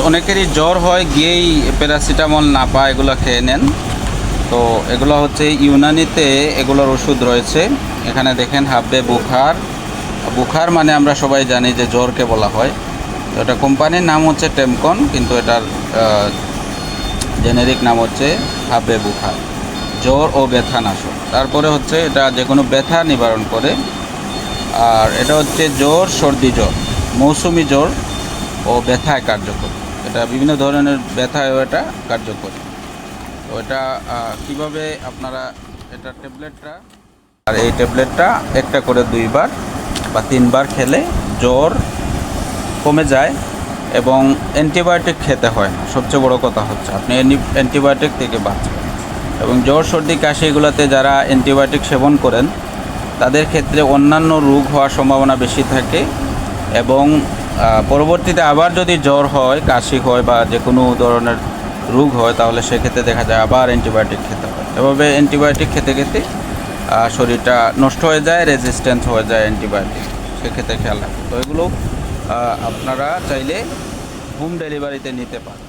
অনেকেরই জ্বর হয় গিয়েই প্যারাসিটামল না পায় এগুলো খেয়ে নেন। তো এগুলো হচ্ছে ইউনানিতে এগুলোর ওষুধ রয়েছে। এখানে দেখেন হাব্বে বুখার। বুখার মানে আমরা সবাই জানি যে জ্বরকে বলা হয়। তো এটা কোম্পানির নাম হচ্ছে টেমকন, কিন্তু এটার জেনেরিক নাম হচ্ছে হাব্বে বুখার, জ্বর ও ব্যথা নাশক। তারপরে হচ্ছে এটা যে কোনো ব্যথা নিবারণ করে। আর এটা হচ্ছে জ্বর, সর্দি জ্বর, মৌসুমি জ্বর ও ব্যথায় কার্যকর। এটা বিভিন্ন ধরনের ব্যথায়ও এটা কার্যকর। তো এটা কীভাবে আপনারা এটা ট্যাবলেটটা, আর এই ট্যাবলেটটা একটা করে 2বার বা 3বার খেলে জ্বর কমে যায় এবং অ্যান্টিবায়োটিক খেতে হয় না। সবচেয়ে বড় কথা হচ্ছে আপনি অ্যান্টিবায়োটিক থেকে বাঁচবেন। এবং জ্বর, সর্দি, কাশি এগুলোতে যারা অ্যান্টিবায়োটিক সেবন করেন তাদের ক্ষেত্রে অন্যান্য রোগ হওয়ার সম্ভাবনা বেশি থাকে এবং পরবর্তীতে আবার যদি জ্বর হয়, কাশি হয় বা যে কোনো ধরনের রোগ হয়, তাহলে সেক্ষেত্রে দেখা যায় আবার অ্যান্টিবায়োটিক খেতে হয়। এভাবে অ্যান্টিবায়োটিক খেতে খেতে শরীরটা নষ্ট হয়ে যায়, রেজিস্ট্যান্স হয়ে যায় অ্যান্টিবায়োটিক। সেক্ষেত্রে খেয়াল রাখবে। তো এগুলো আপনারা চাইলে হোম ডেলিভারিতে নিতে পারেন।